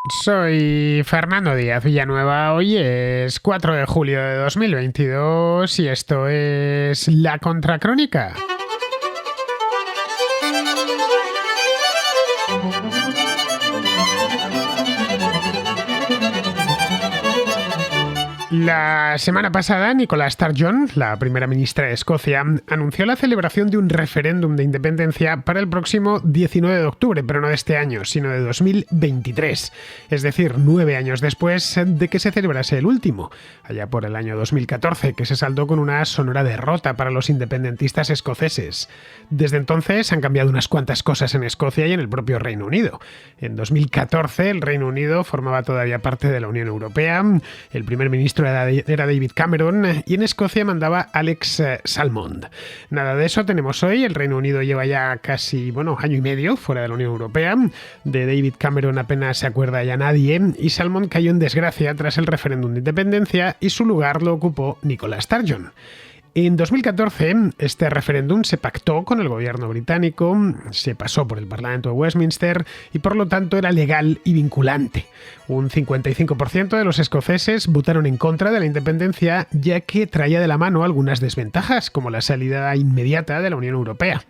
Soy Fernando Díaz Villanueva, hoy es 4 de julio de 2022 y esto es La Contracrónica. La semana pasada, Nicola Sturgeon, la primera ministra de Escocia, anunció la celebración de un referéndum de independencia para el próximo 19 de octubre, pero no de este año, sino de 2023. Es decir, 9 años después de que se celebrase el último, allá por el año 2014, que se saldó con una sonora derrota para los independentistas escoceses. Desde entonces han cambiado unas cuantas cosas en Escocia y en el propio Reino Unido. En 2014 el Reino Unido formaba todavía parte de la Unión Europea, el primer ministro era David Cameron y en Escocia mandaba Alex Salmond. Nada de eso tenemos hoy. El Reino Unido lleva ya casi, año y medio fuera de la Unión Europea. De David Cameron apenas se acuerda ya nadie y Salmond cayó en desgracia tras el referéndum de independencia y su lugar lo ocupó Nicola Sturgeon. En 2014, este referéndum se pactó con el gobierno británico, se pasó por el Parlamento de Westminster y por lo tanto era legal y vinculante. Un 55% de los escoceses votaron en contra de la independencia, ya que traía de la mano algunas desventajas, como la salida inmediata de la Unión Europea.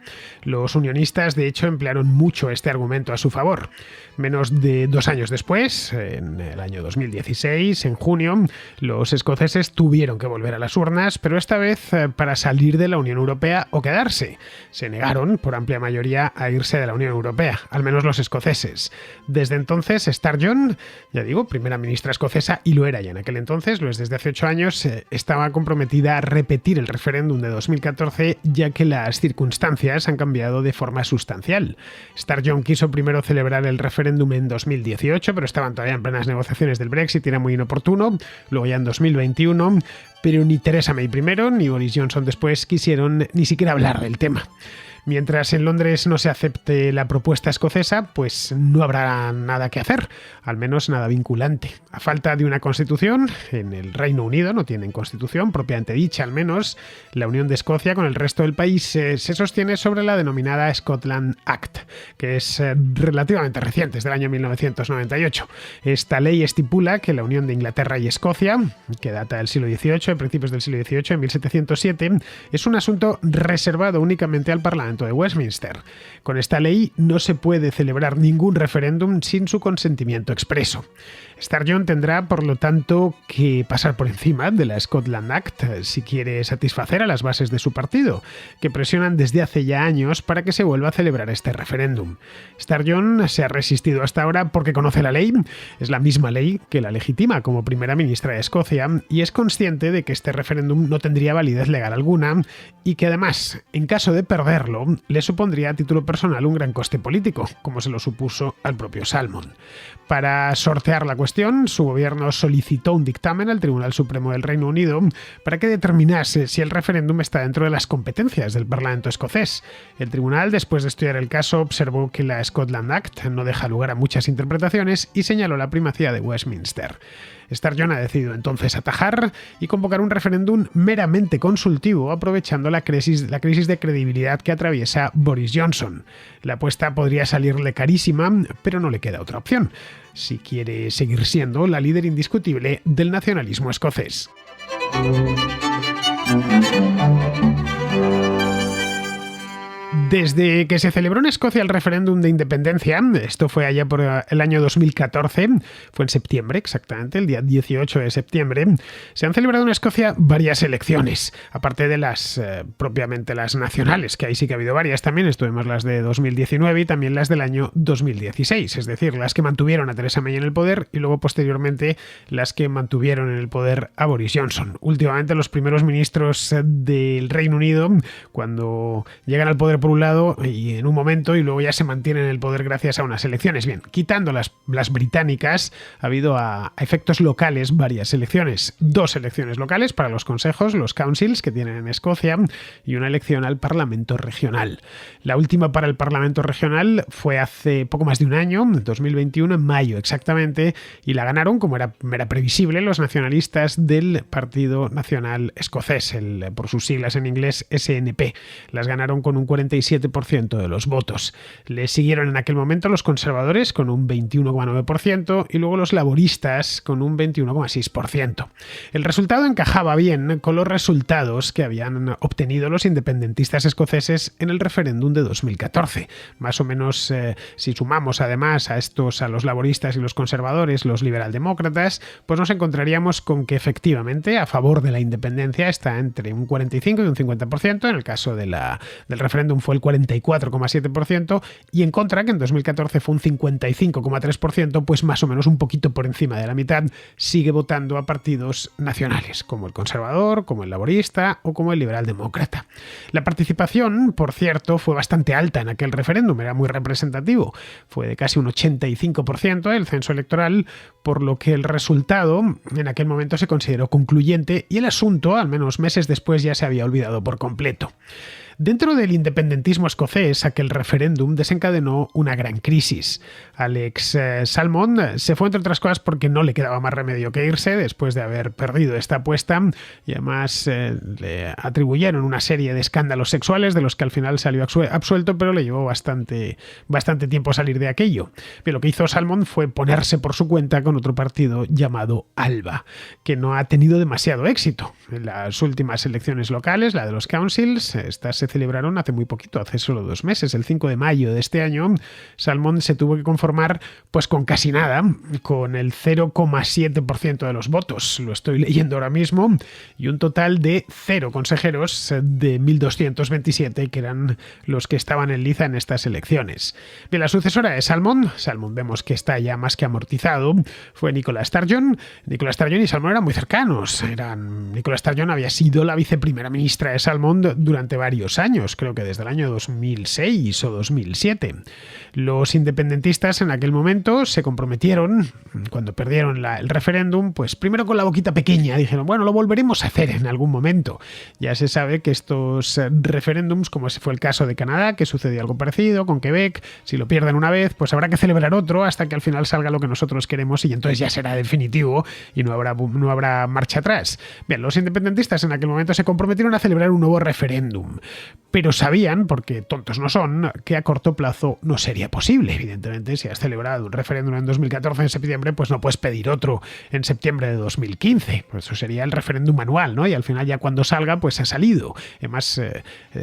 Los unionistas, de hecho, emplearon mucho este argumento a su favor. Menos de 2 años después, en el año 2016, en junio, los escoceses tuvieron que volver a las urnas, pero esta vez para salir de la Unión Europea o quedarse. Se negaron, por amplia mayoría, a irse de la Unión Europea, al menos los escoceses. Desde entonces, Sturgeon, ya digo, primera ministra escocesa, y lo era ya en aquel entonces, lo es desde hace 8 años, estaba comprometida a repetir el referéndum de 2014, ya que las circunstancias han cambiado de forma sustancial. Sturgeon quiso primero celebrar el referéndum en 2018, pero estaban todavía en plenas negociaciones del Brexit y era muy inoportuno. Luego ya en 2021, pero ni Theresa May primero ni Boris Johnson después quisieron ni siquiera hablar del tema. Mientras en Londres no se acepte la propuesta escocesa, pues no habrá nada que hacer, al menos nada vinculante. A falta de una constitución, en el Reino Unido no tienen constitución propiamente dicha, al menos la unión de Escocia con el resto del país se sostiene sobre la denominada Scotland Act, que es relativamente reciente, es del año 1998. Esta ley estipula que la unión de Inglaterra y Escocia, que data del siglo XVIII, de principios del siglo XVIII, en 1707, es un asunto reservado únicamente al Parlamento de Westminster. Con esta ley no se puede celebrar ningún referéndum sin su consentimiento expreso. Sturgeon tendrá, por lo tanto, que pasar por encima de la Scotland Act si quiere satisfacer a las bases de su partido, que presionan desde hace ya años para que se vuelva a celebrar este referéndum. Sturgeon se ha resistido hasta ahora porque conoce la ley, es la misma ley que la legitima como primera ministra de Escocia y es consciente de que este referéndum no tendría validez legal alguna y que además, en caso de perderlo, le supondría a título personal un gran coste político, como se lo supuso al propio Salmond. Para sortear la cuestión, su gobierno solicitó un dictamen al Tribunal Supremo del Reino Unido para que determinase si el referéndum está dentro de las competencias del Parlamento escocés. El tribunal, después de estudiar el caso, observó que la Scotland Act no deja lugar a muchas interpretaciones y señaló la primacía de Westminster. Sturgeon ha decidido entonces atajar y convocar un referéndum meramente consultivo, aprovechando la crisis de credibilidad que atraviesa Boris Johnson. La apuesta podría salirle carísima, pero no le queda otra opción, si quiere seguir siendo la líder indiscutible del nacionalismo escocés. Desde que se celebró en Escocia el referéndum de independencia, esto fue allá por el año 2014, fue en septiembre exactamente, el día 18 de septiembre, se han celebrado en Escocia varias elecciones, aparte de las propiamente las nacionales, que ahí sí que ha habido varias también, estuvimos las de 2019 y también las del año 2016, es decir, las que mantuvieron a Theresa May en el poder y luego posteriormente las que mantuvieron en el poder a Boris Johnson. Últimamente los primeros ministros del Reino Unido, cuando llegan al poder por un lado y en un momento y luego ya se mantienen en el poder gracias a unas elecciones. Bien, quitando las británicas, ha habido a efectos locales varias elecciones. 2 elecciones locales para los consejos, los councils que tienen en Escocia y una elección al Parlamento regional. La última para el Parlamento regional fue hace poco más de un año, en 2021, en mayo exactamente, y la ganaron, como era previsible, los nacionalistas del Partido Nacional Escocés, por sus siglas en inglés SNP. Las ganaron con un 40 47% de los votos. Le siguieron en aquel momento los conservadores con un 21,9% y luego los laboristas con un 21,6%. El resultado encajaba bien con los resultados que habían obtenido los independentistas escoceses en el referéndum de 2014. Más o menos, si sumamos además a estos, a los laboristas y los conservadores, los liberaldemócratas, pues nos encontraríamos con que efectivamente a favor de la independencia está entre un 45 y un 50%, en el caso del referéndum fue el 44,7%, y en contra, que en 2014 fue un 55,3%, pues más o menos un poquito por encima de la mitad, sigue votando a partidos nacionales, como el conservador, como el laborista o como el liberaldemócrata. La participación, por cierto, fue bastante alta en aquel referéndum, era muy representativo, fue de casi un 85% el censo electoral, por lo que el resultado en aquel momento se consideró concluyente y el asunto, al menos meses después, ya se había olvidado por completo. Dentro del independentismo escocés, aquel referéndum desencadenó una gran crisis. Alex Salmond se fue, entre otras cosas, porque no le quedaba más remedio que irse después de haber perdido esta apuesta, y además le atribuyeron una serie de escándalos sexuales de los que al final salió absuelto, pero le llevó bastante tiempo salir de aquello. Bien, lo que hizo Salmond fue ponerse por su cuenta con otro partido llamado ALBA, que no ha tenido demasiado éxito. En las últimas elecciones locales, la de los councils, estas se celebraron hace muy poquito, hace solo 2 meses, el 5 de mayo de este año. Salmond se tuvo que conformar pues con casi nada, con el 0,7% de los votos, lo estoy leyendo ahora mismo, y un total de 0 consejeros de 1.227, que eran los que estaban en liza en estas elecciones. Bien, la sucesora de Salmond vemos que está ya más que amortizado, fue Nicola Sturgeon. Nicola Sturgeon y Salmond eran muy cercanos. Nicola Sturgeon había sido la viceprimera ministra de Salmond durante varios años, creo que desde el año 2006 o 2007. Los independentistas en aquel momento se comprometieron, cuando perdieron el referéndum, pues primero con la boquita pequeña, dijeron, bueno, lo volveremos a hacer en algún momento. Ya se sabe que estos referéndums, como ese fue el caso de Canadá, que sucedió algo parecido con Quebec, si lo pierden una vez, pues habrá que celebrar otro hasta que al final salga lo que nosotros queremos y entonces ya será definitivo y no habrá marcha atrás. Bien, los independentistas en aquel momento se comprometieron a celebrar un nuevo referéndum, pero sabían, porque tontos no son, que a corto plazo no sería posible. Evidentemente, si has celebrado un referéndum en 2014 en septiembre, pues no puedes pedir otro en septiembre de 2015. Pues eso sería el referéndum anual, ¿no? Y al final ya cuando salga, pues ha salido. Además,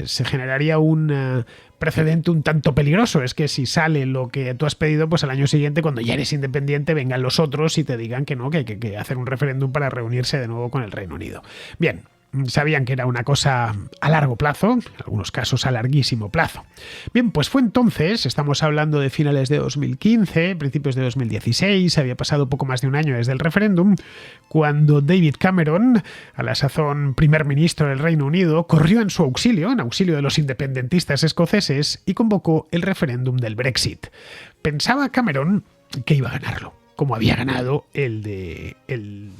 se generaría un precedente un tanto peligroso. Es que si sale lo que tú has pedido, pues al año siguiente, cuando ya eres independiente, vengan los otros y te digan que no, que hay que hacer un referéndum para reunirse de nuevo con el Reino Unido. Bien, sabían que era una cosa a largo plazo, en algunos casos a larguísimo plazo. Bien, pues fue entonces, estamos hablando de finales de 2015, principios de 2016, había pasado poco más de un año desde el referéndum, cuando David Cameron, a la sazón primer ministro del Reino Unido, corrió en su auxilio, en auxilio de los independentistas escoceses, y convocó el referéndum del Brexit. Pensaba Cameron que iba a ganarlo, como había ganado el de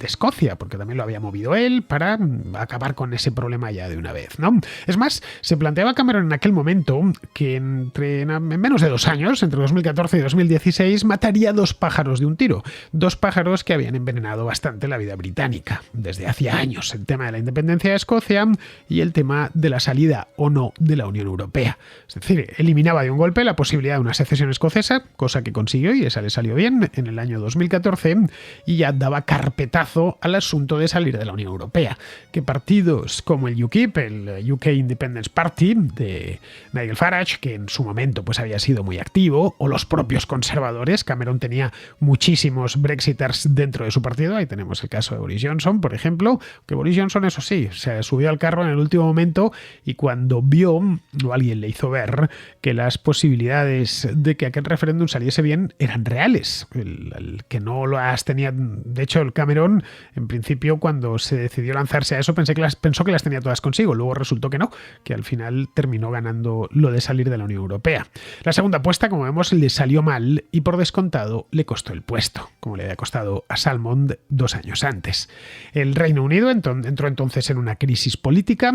Escocia, porque también lo había movido él para acabar con ese problema ya de una vez, ¿no? Es más, se planteaba Cameron en aquel momento que en menos de 2 años, entre 2014 y 2016, mataría 2 pájaros de un tiro. 2 pájaros que habían envenenado bastante la vida británica desde hacía años. El tema de la independencia de Escocia y el tema de la salida o no de la Unión Europea. Es decir, eliminaba de un golpe la posibilidad de una secesión escocesa, cosa que consiguió y esa le salió bien en el año 2014, y ya daba carpetazo al asunto de salir de la Unión Europea, que partidos como el UKIP, el UK Independence Party de Nigel Farage, que en su momento pues había sido muy activo, o los propios conservadores, Cameron tenía muchísimos brexiters dentro de su partido, ahí tenemos el caso de Boris Johnson, por ejemplo, que Boris Johnson, eso sí, se subió al carro en el último momento y cuando vio, o alguien le hizo ver, que las posibilidades de que aquel referéndum saliese bien eran reales. El que no las tenía, de hecho el Cameron en principio cuando se decidió lanzarse a eso pensó que las tenía todas consigo, luego resultó que no, que al final terminó ganando lo de salir de la Unión Europea. La segunda apuesta, como vemos, le salió mal y por descontado le costó el puesto, como le había costado a Salmond 2 años antes. El Reino Unido entró entonces en una crisis política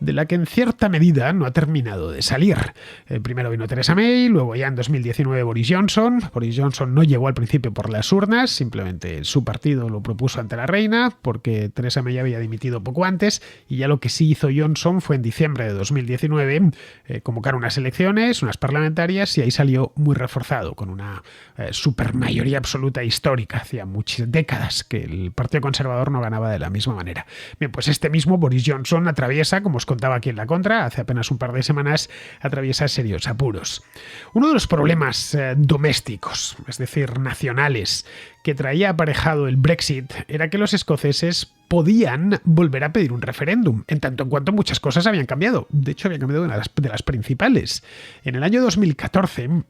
de la que en cierta medida no ha terminado de salir. Primero vino Theresa May, luego ya en 2019 Boris Johnson. Boris Johnson no llegó al principio por la las urnas, simplemente su partido lo propuso ante la reina, porque Theresa May había dimitido poco antes, y ya lo que sí hizo Johnson fue en diciembre de 2019 convocar unas elecciones, unas parlamentarias, y ahí salió muy reforzado, con una supermayoría absoluta histórica. Hacía muchas décadas que el Partido Conservador no ganaba de la misma manera. Bien, pues este mismo Boris Johnson atraviesa, como os contaba aquí en La Contra, hace apenas un par de semanas, atraviesa serios apuros. Uno de los problemas domésticos, es decir, nacionales, que traía aparejado el Brexit era que los escoceses podían volver a pedir un referéndum, en tanto en cuanto muchas cosas habían cambiado. De hecho, habían cambiado de las principales. En el año 2014...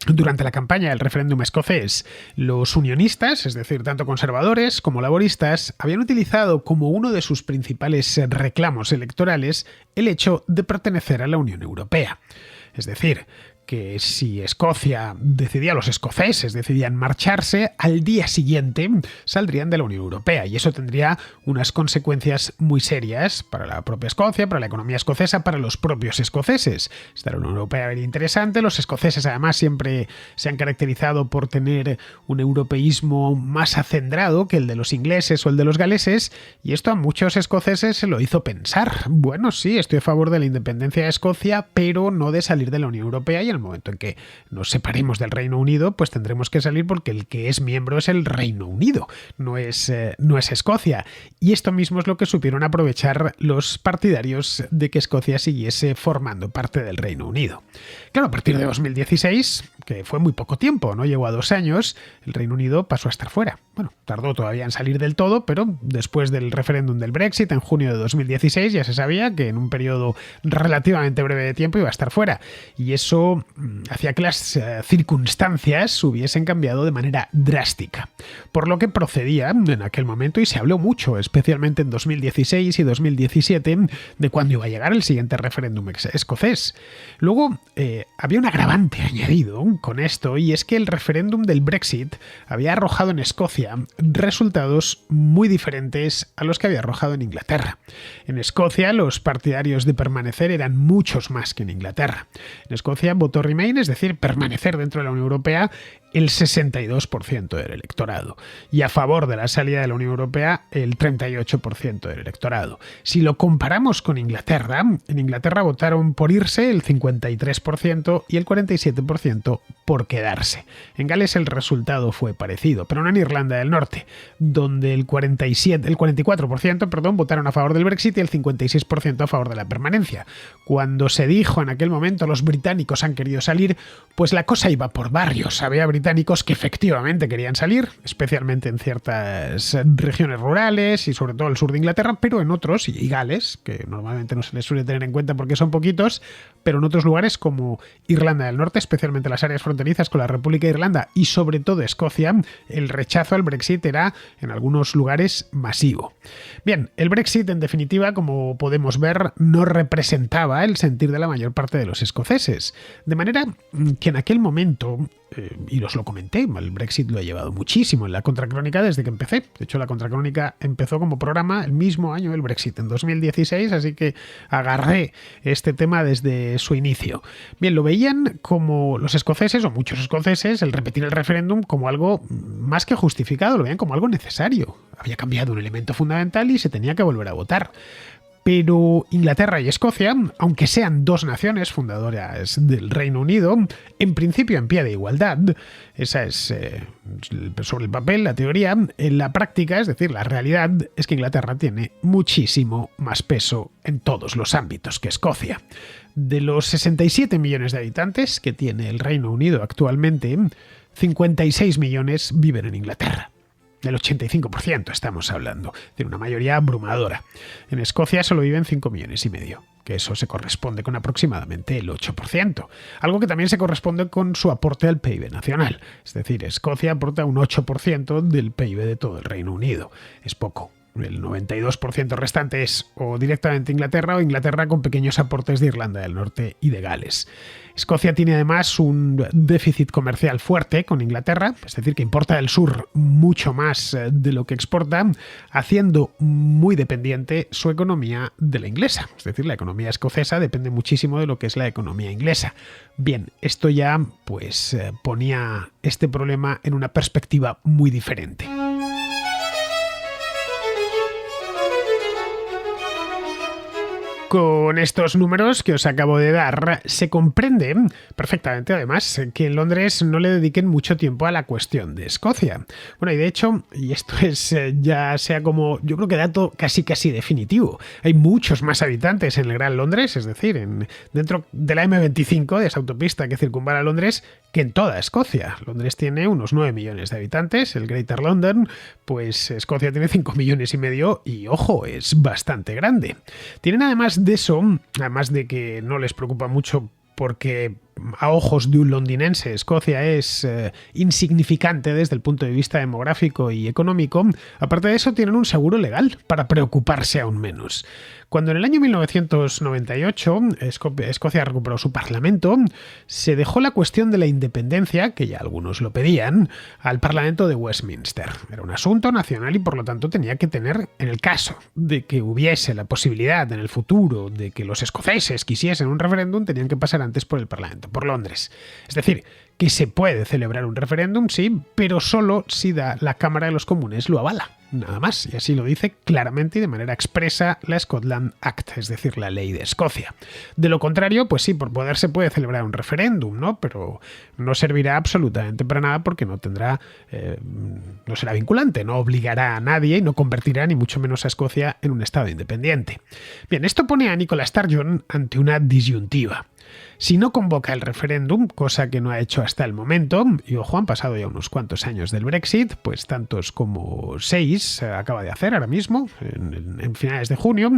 durante la campaña del referéndum escocés, los unionistas, es decir, tanto conservadores como laboristas, habían utilizado como uno de sus principales reclamos electorales el hecho de pertenecer a la Unión Europea. Es decir, que si Escocia decidía, los escoceses decidían marcharse, al día siguiente saldrían de la Unión Europea, y eso tendría unas consecuencias muy serias para la propia Escocia, para la economía escocesa, para los propios escoceses. Estar en la Unión Europea era interesante. Los escoceses además siempre se han caracterizado por tener un europeísmo más acendrado que el de los ingleses o el de los galeses, y esto a muchos escoceses se lo hizo pensar. Bueno, sí, estoy a favor de la independencia de Escocia, pero no de salir de la Unión Europea, y en el momento en que nos separemos del Reino Unido, pues tendremos que salir, porque el que es miembro es el Reino Unido, no es Escocia. Y esto mismo es lo que supieron aprovechar los partidarios de que Escocia siguiese formando parte del Reino Unido. Claro, a partir de 2016, que fue muy poco tiempo, no llegó a 2 años, el Reino Unido pasó a estar fuera. Bueno, tardó todavía en salir del todo, pero después del referéndum del Brexit, en junio de 2016, ya se sabía que en un periodo relativamente breve de tiempo iba a estar fuera. Y eso hacía que las circunstancias hubiesen cambiado de manera drástica. Por lo que procedía en aquel momento, y se habló mucho, especialmente en 2016 y 2017, de cuándo iba a llegar el siguiente referéndum escocés. Luego había un agravante añadido con esto, y es que el referéndum del Brexit había arrojado en Escocia resultados muy diferentes a los que había arrojado en Inglaterra. En Escocia, los partidarios de permanecer eran muchos más que en Inglaterra. En Escocia votó Remain, es decir, permanecer dentro de la Unión Europea, el 62% del electorado, y a favor de la salida de la Unión Europea el 38% del electorado. Si lo comparamos con Inglaterra, en Inglaterra votaron por irse el 53% y el 47% por quedarse. En Gales el resultado fue parecido, pero no en Irlanda del Norte, donde el 44% votaron a favor del Brexit y el 56% a favor de la permanencia. Cuando se dijo en aquel momento los británicos han querido salir, pues la cosa iba por barrios. Había británicos que efectivamente querían salir, especialmente en ciertas regiones rurales y sobre todo el sur de Inglaterra, pero en otros, y Gales, que normalmente no se les suele tener en cuenta porque son poquitos, pero en otros lugares como Irlanda del Norte, especialmente las áreas fronterizas con la República de Irlanda y sobre todo Escocia, el rechazo al Brexit era en algunos lugares masivo. Bien, el Brexit en definitiva, como podemos ver, no representaba el sentir de la mayor parte de los escoceses, de manera que en aquel momento, y os lo comenté, el Brexit lo he llevado muchísimo en la Contracrónica desde que empecé. De hecho, la Contracrónica empezó como programa el mismo año del Brexit, en 2016, así que agarré este tema desde su inicio. Bien, lo veían como los escoceses, o muchos escoceses, el repetir el referéndum como algo más que justificado, lo veían como algo necesario. Había cambiado un elemento fundamental y se tenía que volver a votar. Pero Inglaterra y Escocia, aunque sean dos naciones fundadoras del Reino Unido, en principio en pie de igualdad, esa es sobre el papel, la teoría, en la práctica, es decir, la realidad es que Inglaterra tiene muchísimo más peso en todos los ámbitos que Escocia. De los 67 millones de habitantes que tiene el Reino Unido actualmente, 56 millones viven en Inglaterra. Del 85% estamos hablando, de una mayoría abrumadora. En Escocia solo viven 5,5 millones, que eso se corresponde con aproximadamente el 8%, algo que también se corresponde con su aporte al PIB nacional. Es decir, Escocia aporta un 8% del PIB de todo el Reino Unido. Es poco. El 92% restante es o directamente Inglaterra o Inglaterra con pequeños aportes de Irlanda del Norte y de Gales. Escocia tiene además un déficit comercial fuerte con Inglaterra, es decir, que importa del sur mucho más de lo que exporta, haciendo muy dependiente su economía de la inglesa. Es decir, la economía escocesa depende muchísimo de lo que es la economía inglesa. Bien, esto ya pues ponía este problema en una perspectiva muy diferente. Con estos números que os acabo de dar, se comprende perfectamente, además, que en Londres no le dediquen mucho tiempo a la cuestión de Escocia. Bueno, y de hecho, y esto es ya sea como, yo creo que dato casi definitivo, hay muchos más habitantes en el Gran Londres, es decir, dentro de la M25, de esa autopista que circunvala Londres, que en toda Escocia. Londres tiene unos 9 millones de habitantes, el Greater London, pues Escocia tiene 5 millones y medio y, ojo, es bastante grande. Tienen además de eso, además de que no les preocupa mucho porque a ojos de un londinense Escocia es insignificante desde el punto de vista demográfico y económico, aparte de eso tienen un seguro legal para preocuparse aún menos. Cuando en el año 1998 Escocia recuperó su parlamento, se dejó la cuestión de la independencia, que ya algunos lo pedían, al Parlamento de Westminster. Era un asunto nacional y por lo tanto tenía que tener, en el caso de que hubiese la posibilidad en el futuro de que los escoceses quisiesen un referéndum, tenían que pasar antes por el Parlamento, por Londres. Es decir, que se puede celebrar un referéndum, sí, pero solo si la Cámara de los Comunes lo avala. Nada más, y así lo dice claramente y de manera expresa la Scotland Act, es decir, la ley de Escocia. De lo contrario, pues sí, por poder se puede celebrar un referéndum, ¿no? Pero no servirá absolutamente para nada porque no tendrá, no será vinculante, no obligará a nadie y no convertirá ni mucho menos a Escocia en un estado independiente. Bien, esto pone a Nicola Sturgeon ante una disyuntiva. Si no convoca el referéndum, cosa que no ha hecho hasta el momento, y ojo, han pasado ya unos cuantos años del Brexit, pues tantos como 6 acaba de hacer ahora mismo, en finales de junio.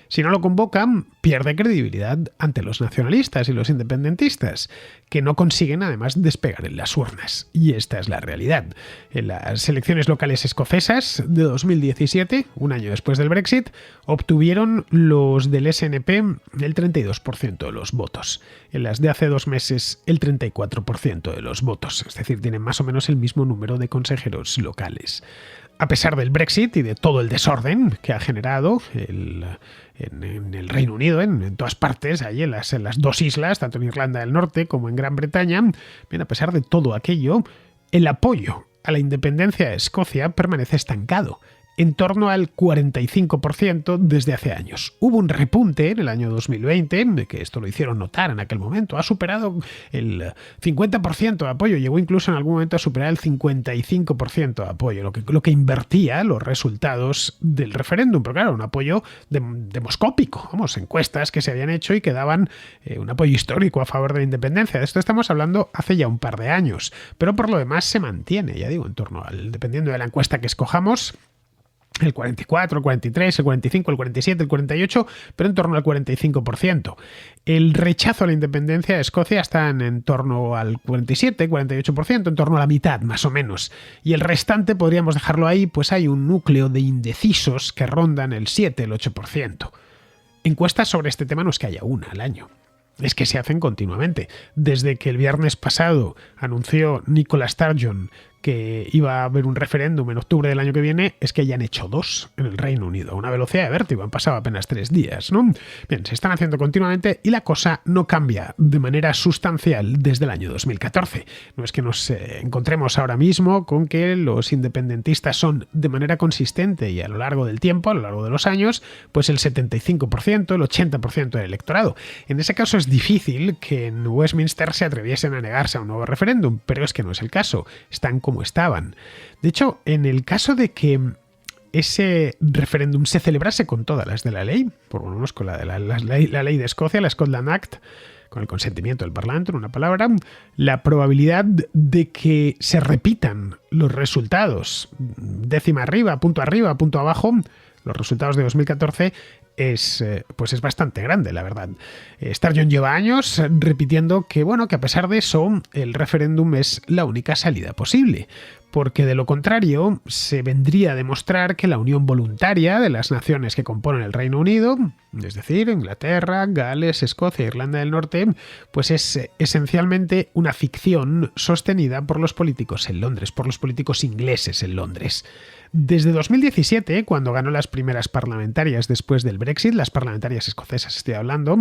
Si no lo convoca, pierde credibilidad ante los nacionalistas y los independentistas, que no consiguen además despegar en las urnas. Y esta es la realidad. En las elecciones locales escocesas de 2017, un año después del Brexit, obtuvieron los del SNP el 32% de los votos. En las de hace 2 meses, el 34% de los votos. Es decir, tienen más o menos el mismo número de consejeros locales. A pesar del Brexit y de todo el desorden que ha generado en el Reino Unido, en todas partes, ahí en las 2 islas, tanto en Irlanda del Norte como en Gran Bretaña, bien, a pesar de todo aquello, el apoyo a la independencia de Escocia permanece estancado, en torno al 45% desde hace años. Hubo un repunte en el año 2020, que esto lo hicieron notar en aquel momento, ha superado el 50% de apoyo, llegó incluso en algún momento a superar el 55% de apoyo, lo que invertía los resultados del referéndum, pero claro, un apoyo demoscópico, vamos, encuestas que se habían hecho y que daban un apoyo histórico a favor de la independencia. De esto estamos hablando hace ya un par de años, pero por lo demás se mantiene, ya digo, en torno al, dependiendo de la encuesta que escojamos, el 44, el 43, el 45, el 47, el 48, pero en torno al 45%. El rechazo a la independencia de Escocia está en torno al 47, 48%, en torno a la mitad, más o menos. Y el restante podríamos dejarlo ahí, pues hay un núcleo de indecisos que rondan el 7, el 8%. Encuestas sobre este tema no es que haya una al año. Es que se hacen continuamente. Desde que el viernes pasado anunció Nicola Sturgeon que iba a haber un referéndum en octubre del año que viene, es que ya han hecho 2 en el Reino Unido, a una velocidad de vértigo, han pasado apenas 3 días, ¿no? Bien, se están haciendo continuamente y la cosa no cambia de manera sustancial desde el año 2014. No es que nos encontremos ahora mismo con que los independentistas son de manera consistente y a lo largo del tiempo, a lo largo de los años, pues el 75%, el 80% del electorado. En ese caso es difícil que en Westminster se atreviesen a negarse a un nuevo referéndum, pero es que no es el caso, están como estaban. De hecho, en el caso de que ese referéndum se celebrase con todas las de la ley, por lo menos con la ley de Escocia, la Scotland Act, con el consentimiento del Parlamento, en una palabra, la probabilidad de que se repitan los resultados, décima arriba, punto abajo, los resultados de 2014, es bastante grande, la verdad. Sturgeon lleva años repitiendo que, bueno, que a pesar de eso, el referéndum es la única salida posible, porque de lo contrario se vendría a demostrar que la unión voluntaria de las naciones que componen el Reino Unido, es decir, Inglaterra, Gales, Escocia e Irlanda del Norte, pues es esencialmente una ficción sostenida por los políticos en Londres, por los políticos ingleses en Londres. Desde 2017, cuando ganó las primeras parlamentarias después del Brexit, las parlamentarias escocesas estoy hablando,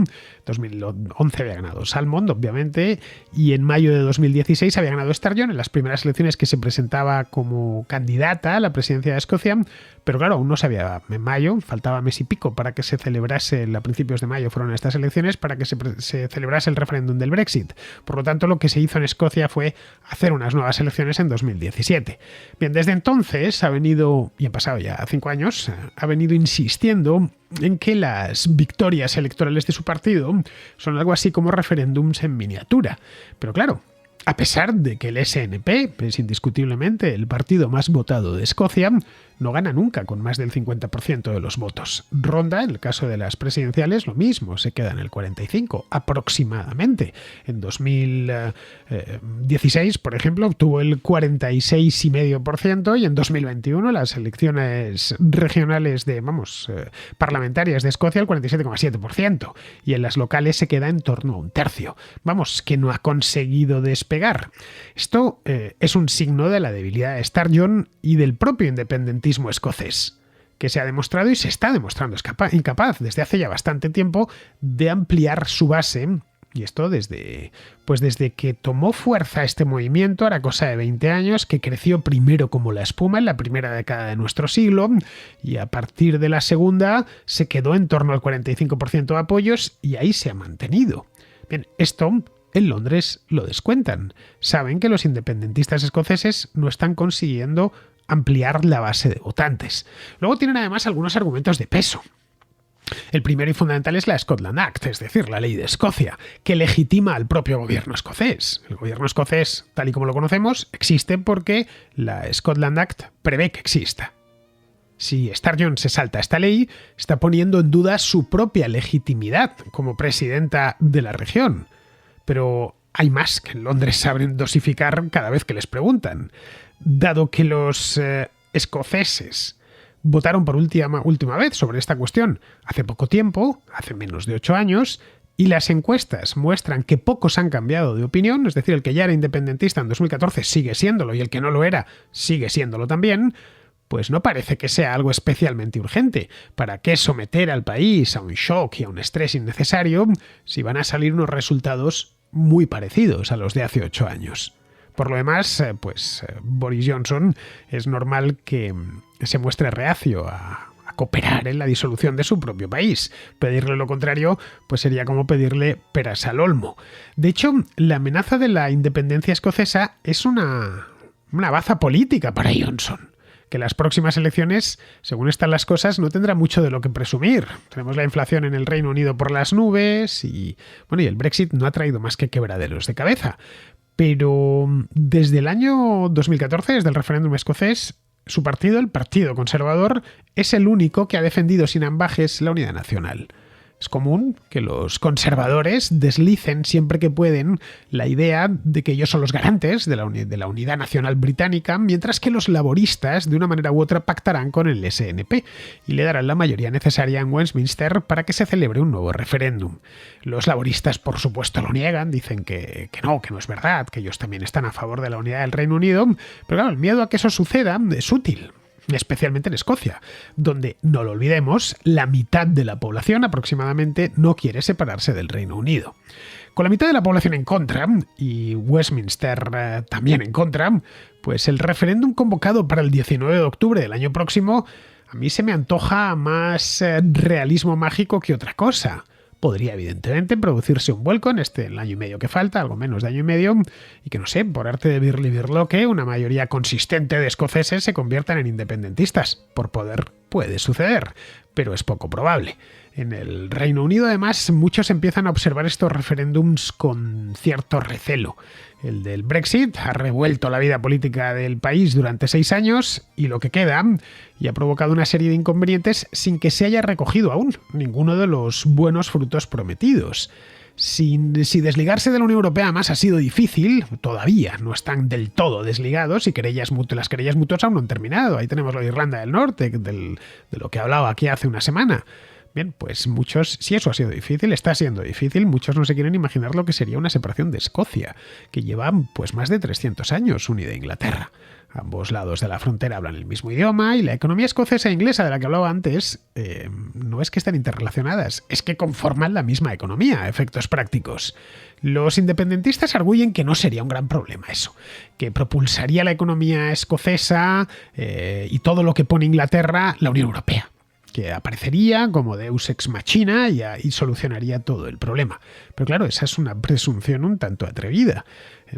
2011 había ganado Salmond, obviamente, y en mayo de 2016 había ganado Sturgeon en las primeras elecciones que se presentaba como candidata a la presidencia de Escocia, pero claro, aún no se había en mayo, faltaba mes y pico para que se celebrase, a principios de mayo fueron estas elecciones, para que se celebrase el referéndum del Brexit. Por lo tanto, lo que se hizo en Escocia fue hacer unas nuevas elecciones en 2017. Bien, desde entonces ha venido, y han pasado ya 5 años, ha venido insistiendo en que las victorias electorales de su partido son algo así como referéndums en miniatura. Pero claro, a pesar de que el SNP es indiscutiblemente el partido más votado de Escocia, no gana nunca con más del 50% de los votos. Ronda, en el caso de las presidenciales, lo mismo, se queda en el 45% aproximadamente. En 2016, por ejemplo, obtuvo el 46,5% y en 2021 las elecciones regionales parlamentarias de Escocia el 47,7%, y en las locales se queda en torno a un tercio. Vamos, que no ha conseguido despegar. Esto es un signo de la debilidad de Sturgeon y del propio independentismo escocés, que se ha demostrado y se está demostrando incapaz desde hace ya bastante tiempo de ampliar su base, y esto desde que tomó fuerza este movimiento, hará cosa de 20 años, que creció primero como la espuma en la primera década de nuestro siglo, y a partir de la segunda se quedó en torno al 45% de apoyos y ahí se ha mantenido. Bien, esto en Londres lo descuentan. Saben que los independentistas escoceses no están consiguiendo ampliar la base de votantes. Luego tienen además algunos argumentos de peso. El primero y fundamental es la Scotland Act, es decir, la ley de Escocia, que legitima al propio gobierno escocés. El gobierno escocés, tal y como lo conocemos, existe porque la Scotland Act prevé que exista. Si Sturgeon se salta esta ley, está poniendo en duda su propia legitimidad como presidenta de la región. Pero hay más que en Londres saben dosificar cada vez que les preguntan. Dado que los escoceses votaron por última vez sobre esta cuestión hace poco tiempo, hace menos de 8 años, y las encuestas muestran que pocos han cambiado de opinión, es decir, el que ya era independentista en 2014 sigue siéndolo y el que no lo era sigue siéndolo también, pues no parece que sea algo especialmente urgente. ¿Para qué someter al país a un shock y a un estrés innecesario si van a salir unos resultados muy parecidos a los de hace 8 años? Por lo demás, Boris Johnson es normal que se muestre reacio a cooperar en la disolución de su propio país. Pedirle lo contrario pues sería como pedirle peras al olmo. De hecho, la amenaza de la independencia escocesa es una baza política para Johnson, que las próximas elecciones, según están las cosas, no tendrá mucho de lo que presumir. Tenemos la inflación en el Reino Unido por las nubes y el Brexit no ha traído más que quebraderos de cabeza. Pero desde el año 2014, desde el referéndum escocés, su partido, el Partido Conservador, es el único que ha defendido sin ambajes la unidad nacional. Es común que los conservadores deslicen siempre que pueden la idea de que ellos son los garantes de la unidad nacional británica, mientras que los laboristas, de una manera u otra, pactarán con el SNP y le darán la mayoría necesaria en Westminster para que se celebre un nuevo referéndum. Los laboristas, por supuesto, lo niegan, dicen que no es verdad, que ellos también están a favor de la unidad del Reino Unido, pero claro, el miedo a que eso suceda es útil. Especialmente en Escocia, donde, no lo olvidemos, la mitad de la población aproximadamente no quiere separarse del Reino Unido. Con la mitad de la población en contra, y Westminster también en contra, pues el referéndum convocado para el 19 de octubre del año próximo a mí se me antoja más realismo mágico que otra cosa. Podría, evidentemente, producirse un vuelco en el año y medio que falta, algo menos de año y medio, y que, no sé, por arte de birlibirloque, una mayoría consistente de escoceses se conviertan en independentistas. Por poder puede suceder, pero es poco probable. En el Reino Unido, además, muchos empiezan a observar estos referéndums con cierto recelo. El del Brexit ha revuelto la vida política del país durante 6 años y lo que queda, y ha provocado una serie de inconvenientes sin que se haya recogido aún ninguno de los buenos frutos prometidos. Si desligarse de la Unión Europea más ha sido difícil, todavía no están del todo desligados y las querellas mutuas aún no han terminado. Ahí tenemos lo de Irlanda del Norte, de lo que hablaba aquí hace una semana. Bien, pues muchos, si eso ha sido difícil, está siendo difícil, muchos no se quieren imaginar lo que sería una separación de Escocia, que lleva pues más de 300 años unida a Inglaterra. Ambos lados de la frontera hablan el mismo idioma y la economía escocesa e inglesa de la que hablaba antes no es que estén interrelacionadas, es que conforman la misma economía a efectos prácticos. Los independentistas arguyen que no sería un gran problema eso, que propulsaría la economía escocesa y todo lo que pone Inglaterra la Unión Europea, que aparecería como Deus ex machina y solucionaría todo el problema. Pero claro, esa es una presunción un tanto atrevida.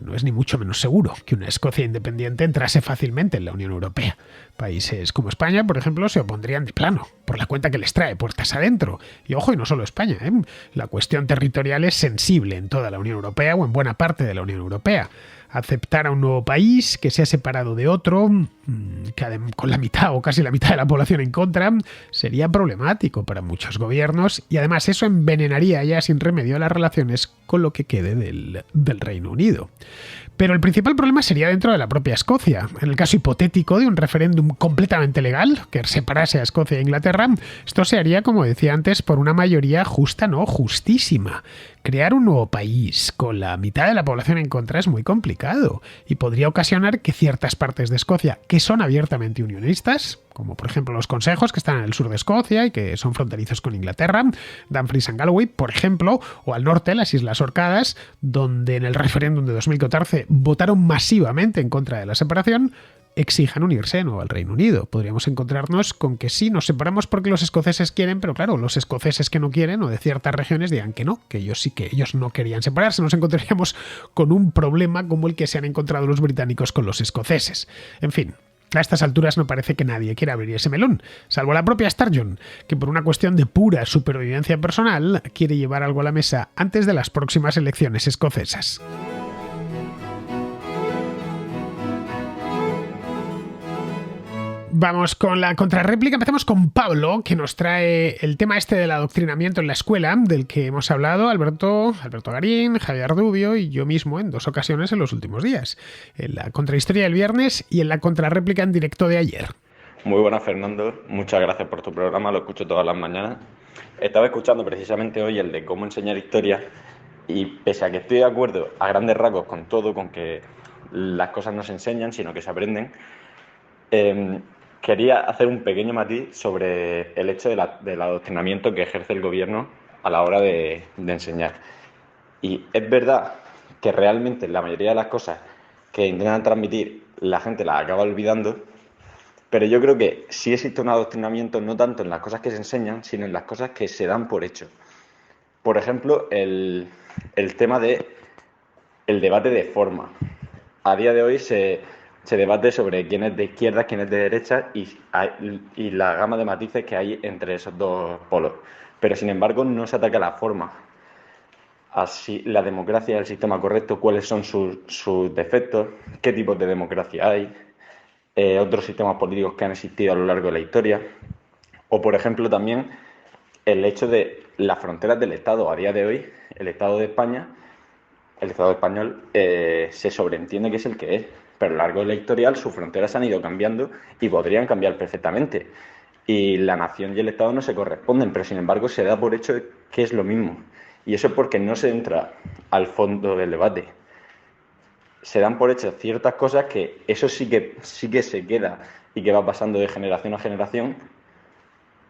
No es ni mucho menos seguro que una Escocia independiente entrase fácilmente en la Unión Europea. Países como España, por ejemplo, se opondrían de plano, por la cuenta que les trae puertas adentro. Y ojo, y no solo España, ¿eh? La cuestión territorial es sensible en toda la Unión Europea o en buena parte de la Unión Europea. Aceptar a un nuevo país que se ha separado de otro, con la mitad o casi la mitad de la población en contra, sería problemático para muchos gobiernos y además eso envenenaría ya sin remedio las relaciones con lo que quede del Reino Unido. Pero el principal problema sería dentro de la propia Escocia. En el caso hipotético de un referéndum completamente legal que separase a Escocia e Inglaterra, esto se haría, como decía antes, por una mayoría justa, no justísima. Crear un nuevo país con la mitad de la población en contra es muy complicado y podría ocasionar que ciertas partes de Escocia, que son abiertamente unionistas, como por ejemplo los consejos que están en el sur de Escocia y que son fronterizos con Inglaterra, Dumfries and Galloway, por ejemplo, o al norte, las Islas Orcadas, donde en el referéndum de 2014 votaron masivamente en contra de la separación, exijan unirse de nuevo al Reino Unido. Podríamos encontrarnos con que sí, nos separamos porque los escoceses quieren, pero claro, los escoceses que no quieren o de ciertas regiones digan que no, que ellos no querían separarse. Nos encontraríamos con un problema como el que se han encontrado los británicos con los escoceses. En fin, a estas alturas no parece que nadie quiera abrir ese melón, salvo la propia Sturgeon, que por una cuestión de pura supervivencia personal quiere llevar algo a la mesa antes de las próximas elecciones escocesas. Vamos con la contrarréplica. Empezamos con Pablo, que nos trae el tema este del adoctrinamiento en la escuela, del que hemos hablado Alberto Garín, Javier Rubio y yo mismo en 2 ocasiones en los últimos días. En la contrahistoria del viernes y en la contrarréplica en directo de ayer. Muy buenas, Fernando. Muchas gracias por tu programa, lo escucho todas las mañanas. Estaba escuchando precisamente hoy el de cómo enseñar historia y pese a que estoy de acuerdo a grandes rasgos con todo, con que las cosas no se enseñan, sino que se aprenden, quería hacer un pequeño matiz sobre el hecho del adoctrinamiento que ejerce el gobierno a la hora de enseñar. Y es verdad que realmente la mayoría de las cosas que intentan transmitir la gente las acaba olvidando, pero yo creo que sí existe un adoctrinamiento no tanto en las cosas que se enseñan, sino en las cosas que se dan por hecho. Por ejemplo, el tema del debate de forma. A día de hoy se debate sobre quién es de izquierda, quién es de derecha y la gama de matices que hay entre esos dos polos. Pero, sin embargo, no se ataca la forma. Así, la democracia es el sistema correcto, cuáles son sus defectos, qué tipos de democracia hay, otros sistemas políticos que han existido a lo largo de la historia. O, por ejemplo, también el hecho de las fronteras del Estado. A día de hoy, el Estado de España, el Estado español, se sobreentiende que es el que es. Pero a lo largo de la historia sus fronteras han ido cambiando y podrían cambiar perfectamente. Y la nación y el Estado no se corresponden, pero sin embargo se da por hecho que es lo mismo. Y eso es porque no se entra al fondo del debate. Se dan por hecho ciertas cosas que eso sí que se queda y que va pasando de generación a generación,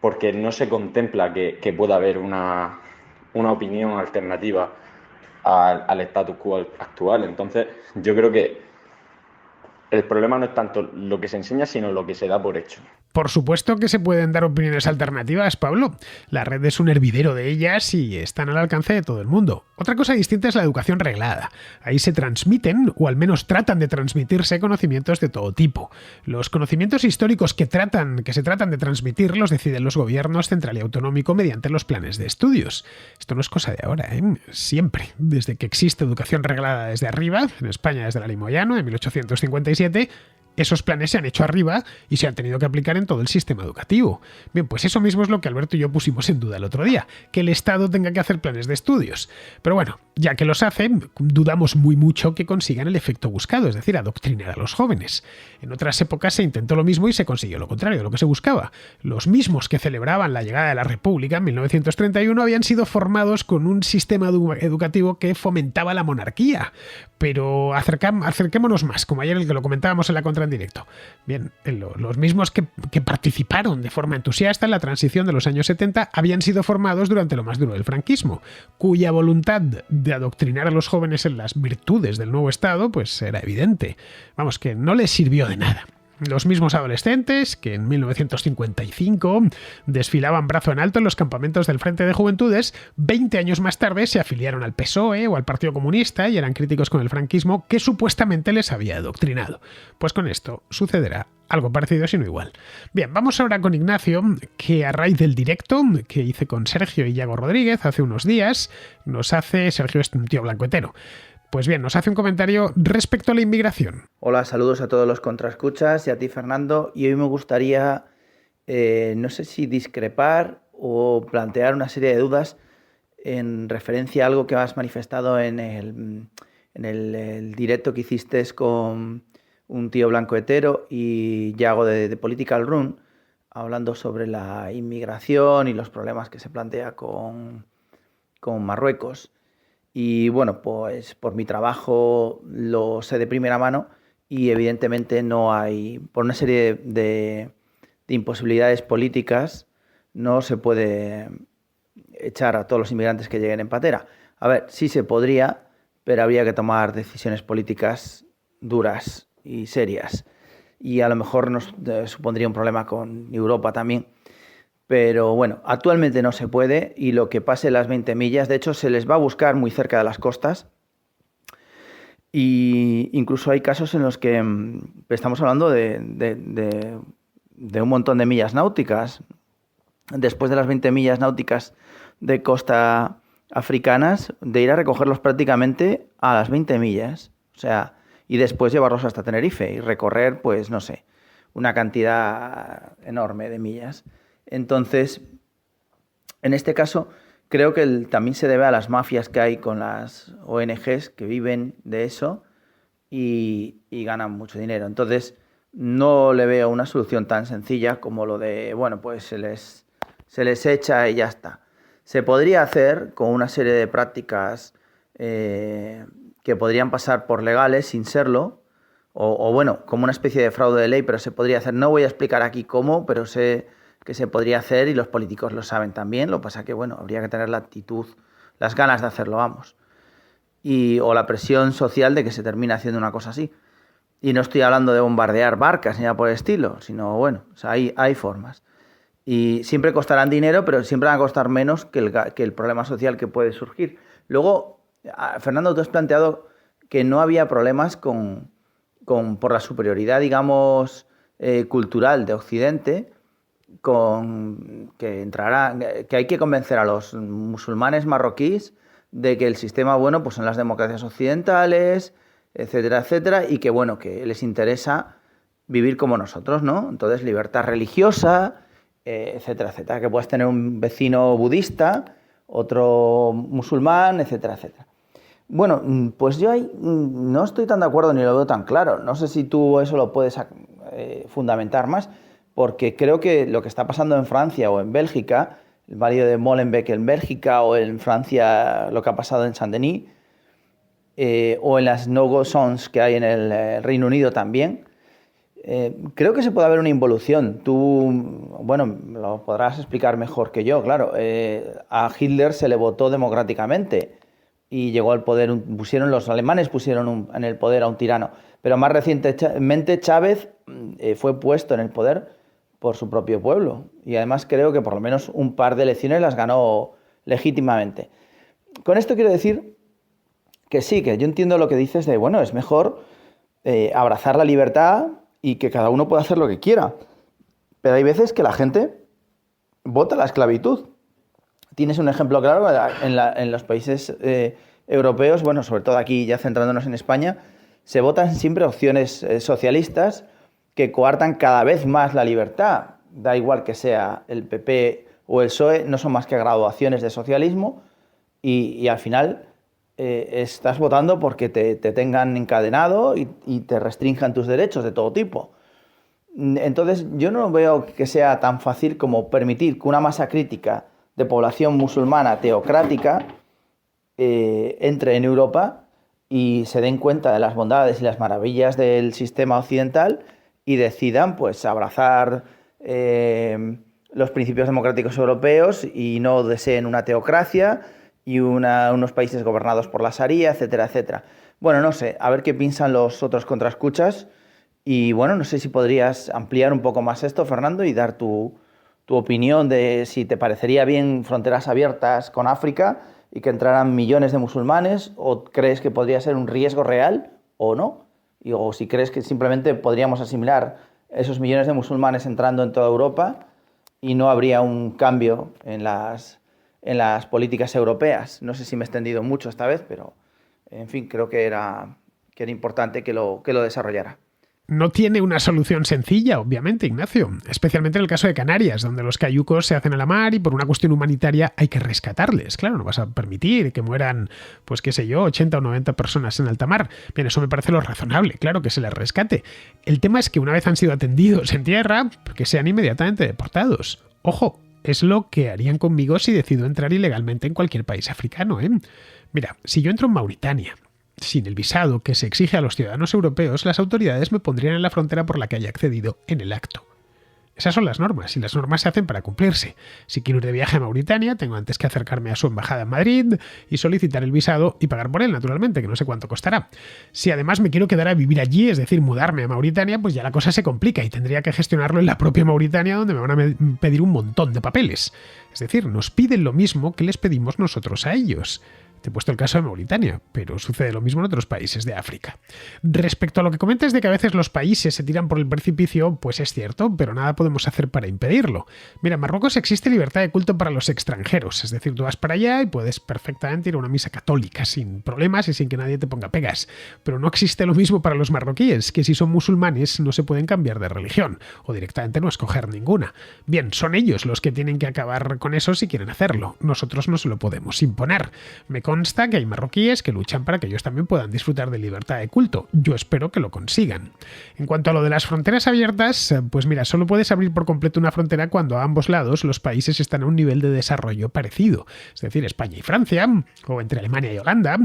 porque no se contempla que pueda haber una opinión alternativa al status quo actual. Entonces yo creo que el problema no es tanto lo que se enseña, sino lo que se da por hecho. Por supuesto que se pueden dar opiniones alternativas, Pablo. La red es un hervidero de ellas y están al alcance de todo el mundo. Otra cosa distinta es la educación reglada. Ahí se transmiten, o al menos tratan de transmitirse, conocimientos de todo tipo. Los conocimientos históricos que se tratan de transmitir los deciden los gobiernos central y autonómico mediante los planes de estudios. Esto no es cosa de ahora, ¿eh? Siempre. Desde que existe educación reglada desde arriba, en España desde la Ley Moyano, en 1857, esos planes se han hecho arriba y se han tenido que aplicar en todo el sistema educativo. Bien, pues eso mismo es lo que Alberto y yo pusimos en duda el otro día, que el Estado tenga que hacer planes de estudios. Pero bueno, ya que los hacen, dudamos muy mucho que consigan el efecto buscado, es decir, adoctrinar a los jóvenes. En otras épocas se intentó lo mismo y se consiguió lo contrario de lo que se buscaba. Los mismos que celebraban la llegada de la República en 1931 habían sido formados con un sistema educativo que fomentaba la monarquía. Pero acerquémonos más, como ayer el que lo comentábamos en la contra en directo. Bien, los mismos que participaron de forma entusiasta en la transición de los años 70 habían sido formados durante lo más duro del franquismo, cuya voluntad de adoctrinar a los jóvenes en las virtudes del nuevo Estado pues era evidente. Vamos, que no les sirvió de nada. Los mismos adolescentes que en 1955 desfilaban brazo en alto en los campamentos del Frente de Juventudes, 20 años más tarde se afiliaron al PSOE o al Partido Comunista y eran críticos con el franquismo que supuestamente les había adoctrinado. Pues con esto sucederá algo parecido, sino igual. Bien, vamos ahora con Ignacio, que a raíz del directo que hice con Sergio y Yago Rodríguez hace unos días, Sergio es un tío blanco hetero. Pues bien, nos hace un comentario respecto a la inmigración. Hola, saludos a todos los contraescuchas y a ti, Fernando. Y hoy me gustaría, no sé si discrepar o plantear una serie de dudas en referencia a algo que has manifestado en el directo que hiciste con un tío blanco hetero y Yago de Political Run, hablando sobre la inmigración y los problemas que se plantea con Marruecos. Y bueno, pues por mi trabajo lo sé de primera mano y evidentemente no hay, por una serie de imposibilidades políticas, no se puede echar a todos los inmigrantes que lleguen en patera. A ver, sí se podría, pero habría que tomar decisiones políticas duras y serias. Y a lo mejor nos supondría un problema con Europa también. Pero bueno, actualmente no se puede y lo que pase las 20 millas, de hecho se les va a buscar muy cerca de las costas y incluso hay casos en los que estamos hablando de un montón de millas náuticas. Después de las 20 millas náuticas de costa africanas, de ir a recogerlos prácticamente a las 20 millas, o sea, y después llevarlos hasta Tenerife y recorrer, pues no sé, una cantidad enorme de millas. Entonces, en este caso, creo que también se debe a las mafias que hay con las ONGs que viven de eso y ganan mucho dinero. Entonces, no le veo una solución tan sencilla como lo de, bueno, pues se les echa y ya está. Se podría hacer con una serie de prácticas que podrían pasar por legales sin serlo, o bueno, como una especie de fraude de ley, pero se podría hacer. No voy a explicar aquí cómo, pero sé que se podría hacer y los políticos lo saben también. Lo que pasa que, bueno, habría que tener la actitud, las ganas de hacerlo, vamos. O la presión social de que se termine haciendo una cosa así. Y no estoy hablando de bombardear barcas ni nada por el estilo, sino, bueno, o sea, hay formas. Y siempre costarán dinero, pero siempre van a costar menos que el problema social que puede surgir. Luego, Fernando, tú has planteado que no había problemas por la superioridad, digamos, cultural de Occidente, que hay que convencer a los musulmanes marroquíes de que el sistema bueno pues son las democracias occidentales, etcétera, etcétera, y que bueno, que les interesa vivir como nosotros, ¿no? Entonces, libertad religiosa, etcétera, etcétera, que puedes tener un vecino budista, otro musulmán, etcétera, etcétera. Bueno, pues yo ahí no estoy tan de acuerdo ni lo veo tan claro. No sé si tú eso lo puedes fundamentar más, porque creo que lo que está pasando en Francia o en Bélgica, el barrio de Molenbeek en Bélgica, o en Francia lo que ha pasado en Saint-Denis, o en las no-go zones que hay en el Reino Unido también, creo que se puede haber una involución. Tú, bueno, lo podrás explicar mejor que yo, claro. A Hitler se le votó democráticamente y llegó al poder, los alemanes pusieron en el poder a un tirano, pero más recientemente Chávez fue puesto en el poder por su propio pueblo y además creo que por lo menos un par de elecciones las ganó legítimamente. Con esto quiero decir que sí, que yo entiendo lo que dices de, bueno, es mejor abrazar la libertad y que cada uno pueda hacer lo que quiera, pero hay veces que la gente vota la esclavitud. Tienes un ejemplo claro en los países europeos, bueno, sobre todo aquí ya centrándonos en España, se votan siempre opciones socialistas que coartan cada vez más la libertad. Da igual que sea el PP o el PSOE, no son más que graduaciones de socialismo y al final estás votando porque te tengan encadenado y te restrinjan tus derechos de todo tipo. Entonces yo no veo que sea tan fácil como permitir que una masa crítica de población musulmana teocrática entre en Europa y se den cuenta de las bondades y las maravillas del sistema occidental y decidan pues abrazar los principios democráticos europeos y no deseen una teocracia y unos países gobernados por la Sharia, etcétera, etcétera. Bueno, no sé, a ver qué piensan los otros contraescuchas y bueno, no sé si podrías ampliar un poco más esto, Fernando, y dar tu opinión de si te parecería bien fronteras abiertas con África y que entraran millones de musulmanes, o crees que podría ser un riesgo real o no, o si crees que simplemente podríamos asimilar esos millones de musulmanes entrando en toda Europa y no habría un cambio en las políticas europeas. No sé si me he extendido mucho esta vez, pero en fin, creo que era importante que lo desarrollara. No tiene una solución sencilla, obviamente, Ignacio, especialmente en el caso de Canarias, donde los cayucos se hacen a la mar y por una cuestión humanitaria hay que rescatarles. Claro, no vas a permitir que mueran, pues qué sé yo, 80 o 90 personas en alta mar. Bien, eso me parece lo razonable, claro que se les rescate. El tema es que una vez han sido atendidos en tierra, que sean inmediatamente deportados. Ojo, es lo que harían conmigo si decido entrar ilegalmente en cualquier país africano, ¿eh? Mira, si yo entro en Mauritania, sin el visado que se exige a los ciudadanos europeos, las autoridades me pondrían en la frontera por la que haya accedido en el acto. Esas son las normas, y las normas se hacen para cumplirse. Si quiero ir de viaje a Mauritania, tengo antes que acercarme a su embajada en Madrid y solicitar el visado y pagar por él, naturalmente, que no sé cuánto costará. Si además me quiero quedar a vivir allí, es decir, mudarme a Mauritania, pues ya la cosa se complica y tendría que gestionarlo en la propia Mauritania, donde me van a pedir un montón de papeles. Es decir, nos piden lo mismo que les pedimos nosotros a ellos. Te he puesto el caso de Mauritania, pero sucede lo mismo en otros países de África. Respecto a lo que comentas de que a veces los países se tiran por el precipicio, pues es cierto, pero nada podemos hacer para impedirlo. Mira, en Marruecos existe libertad de culto para los extranjeros, es decir, tú vas para allá y puedes perfectamente ir a una misa católica sin problemas y sin que nadie te ponga pegas. Pero no existe lo mismo para los marroquíes, que si son musulmanes no se pueden cambiar de religión, o directamente no escoger ninguna. Bien, son ellos los que tienen que acabar con eso si quieren hacerlo. Nosotros no se lo podemos imponer. Me consta que hay marroquíes que luchan para que ellos también puedan disfrutar de libertad de culto. Yo espero que lo consigan. En cuanto a lo de las fronteras abiertas, pues mira, solo puedes abrir por completo una frontera cuando a ambos lados los países están a un nivel de desarrollo parecido. Es decir, España y Francia, o entre Alemania y Holanda.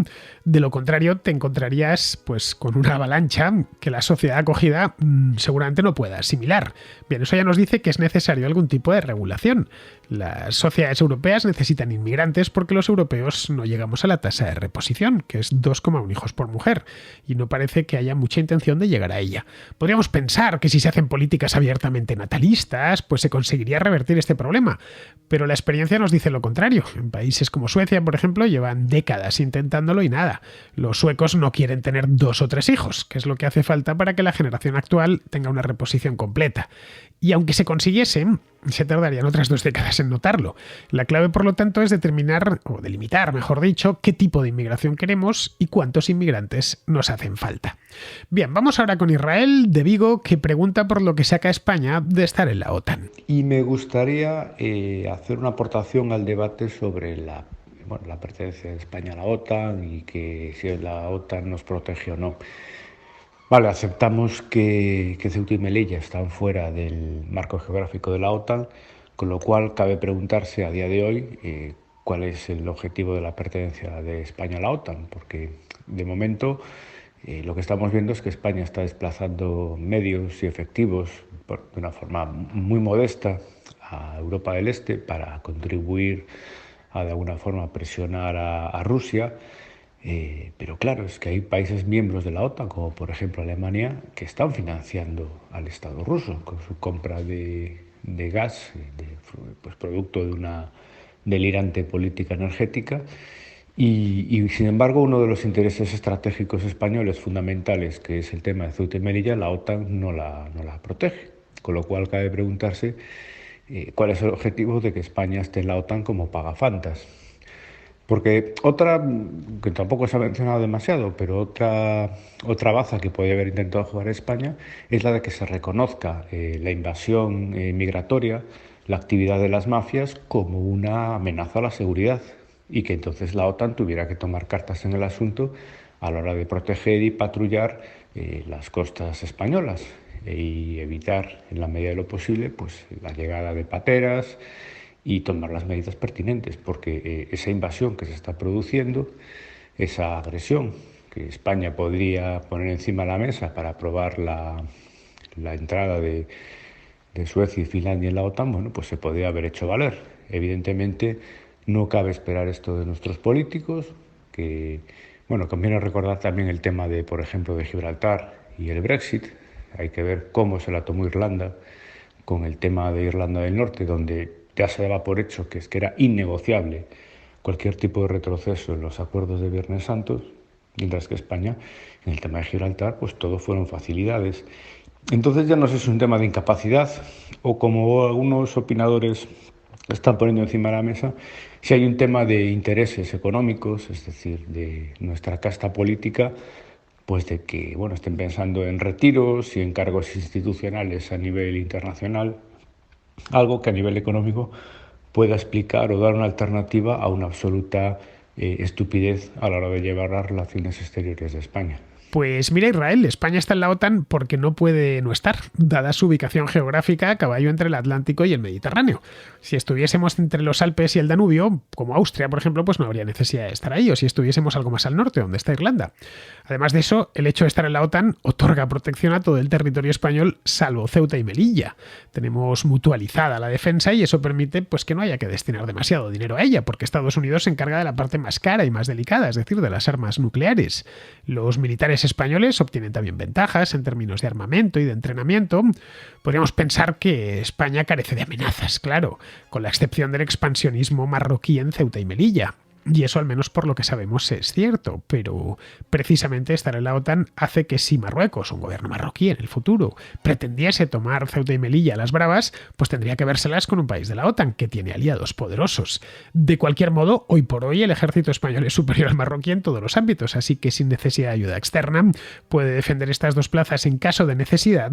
De lo contrario, te encontrarías pues con una avalancha que la sociedad acogida seguramente no pueda asimilar. Bien, eso ya nos dice que es necesario algún tipo de regulación. Las sociedades europeas necesitan inmigrantes porque los europeos no llegamos a la tasa de reposición, que es 2,1 hijos por mujer, y no parece que haya mucha intención de llegar a ella. Podríamos pensar que si se hacen políticas abiertamente natalistas, pues se conseguiría revertir este problema, pero la experiencia nos dice lo contrario. En países como Suecia, por ejemplo, llevan décadas intentándolo y nada. Los suecos no quieren tener 2 o 3 hijos, que es lo que hace falta para que la generación actual tenga una reposición completa. Y aunque se consiguiese, se tardarían otras 2 décadas en notarlo. La clave, por lo tanto, es determinar, o delimitar, mejor dicho, qué tipo de inmigración queremos y cuántos inmigrantes nos hacen falta. Bien, vamos ahora con Israel de Vigo, que pregunta por lo que saca España de estar en la OTAN. Y me gustaría hacer una aportación al debate sobre la pertenencia de España a la OTAN y que si la OTAN nos protege o no. Vale, aceptamos que Ceuta y Melilla están fuera del marco geográfico de la OTAN, con lo cual cabe preguntarse a día de hoy cuál es el objetivo de la pertenencia de España a la OTAN, porque de momento lo que estamos viendo es que España está desplazando medios y efectivos de una forma muy modesta a Europa del Este para contribuir a de alguna forma presionar a Rusia. Pero claro, es que hay países miembros de la OTAN, como por ejemplo Alemania, que están financiando al Estado ruso con su compra de gas, pues producto de una delirante política energética. Y sin embargo, uno de los intereses estratégicos españoles fundamentales, que es el tema de Ceuta y Melilla, la OTAN no la protege. Con lo cual cabe preguntarse cuál es el objetivo de que España esté en la OTAN como pagafantas. Porque otra, que tampoco se ha mencionado demasiado, pero otra baza que podría haber intentado jugar España es la de que se reconozca la invasión migratoria, la actividad de las mafias como una amenaza a la seguridad y que entonces la OTAN tuviera que tomar cartas en el asunto a la hora de proteger y patrullar las costas españolas y evitar en la medida de lo posible pues la llegada de pateras y tomar las medidas pertinentes, porque esa invasión que se está produciendo, esa agresión que España podría poner encima de la mesa para aprobar la entrada de Suecia y Finlandia en la OTAN, bueno, pues se podría haber hecho valer. Evidentemente no cabe esperar esto de nuestros políticos, que, bueno, conviene recordar también el tema de, por ejemplo, de Gibraltar y el Brexit. Hay que ver cómo se la tomó Irlanda con el tema de Irlanda del Norte, donde ya se daba por hecho que era innegociable cualquier tipo de retroceso en los acuerdos de Viernes Santos, mientras que España, en el tema de Gibraltar, pues todo fueron facilidades. Entonces ya no sé si es un tema de incapacidad o, como algunos opinadores están poniendo encima de la mesa, si hay un tema de intereses económicos, es decir, de nuestra casta política, pues de que, bueno, estén pensando en retiros y en cargos institucionales a nivel internacional, algo que a nivel económico pueda explicar o dar una alternativa a una absoluta estupidez a la hora de llevar las relaciones exteriores de España. Pues mira, Israel, España está en la OTAN porque no puede no estar, dada su ubicación geográfica a caballo entre el Atlántico y el Mediterráneo. Si estuviésemos entre los Alpes y el Danubio, como Austria, por ejemplo, pues no habría necesidad de estar ahí, o si estuviésemos algo más al norte, donde está Irlanda. Además de eso, el hecho de estar en la OTAN otorga protección a todo el territorio español, salvo Ceuta y Melilla. Tenemos mutualizada la defensa y eso permite pues que no haya que destinar demasiado dinero a ella, porque Estados Unidos se encarga de la parte más cara y más delicada, es decir, de las armas nucleares. Los militares españoles obtienen también ventajas en términos de armamento y de entrenamiento. Podríamos pensar que España carece de amenazas, claro, con la excepción del expansionismo marroquí en Ceuta y Melilla. Y eso, al menos por lo que sabemos, es cierto, pero precisamente estar en la OTAN hace que si Marruecos, un gobierno marroquí en el futuro, pretendiese tomar Ceuta y Melilla a las bravas, pues tendría que vérselas con un país de la OTAN que tiene aliados poderosos. De cualquier modo, hoy por hoy el ejército español es superior al marroquí en todos los ámbitos, así que sin necesidad de ayuda externa puede defender estas dos plazas en caso de necesidad,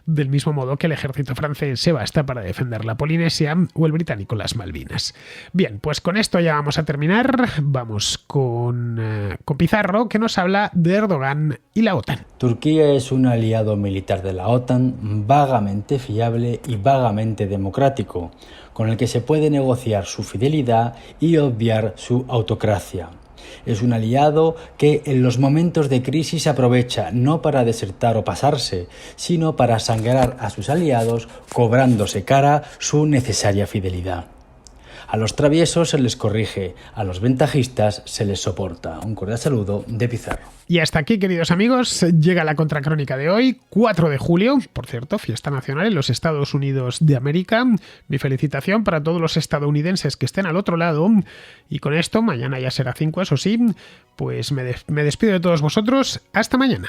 del mismo modo que el ejército francés se basta para defender la Polinesia o el británico las Malvinas. Bien, pues con esto ya vamos a terminar. Vamos con Pizarro, que nos habla de Erdogan y la OTAN. Turquía es un aliado militar de la OTAN vagamente fiable y vagamente democrático, con el que se puede negociar su fidelidad y obviar su autocracia. Es un aliado que en los momentos de crisis aprovecha no para desertar o pasarse, sino para sangrar a sus aliados, cobrándose cara su necesaria fidelidad. A los traviesos se les corrige, a los ventajistas se les soporta. Un cordial saludo de Pizarro. Y hasta aquí, queridos amigos, llega la contracrónica de hoy, 4 de julio, por cierto, fiesta nacional en los Estados Unidos de América. Mi felicitación para todos los estadounidenses que estén al otro lado. Y con esto, mañana ya será 5, eso sí, pues me despido de todos vosotros. Hasta mañana.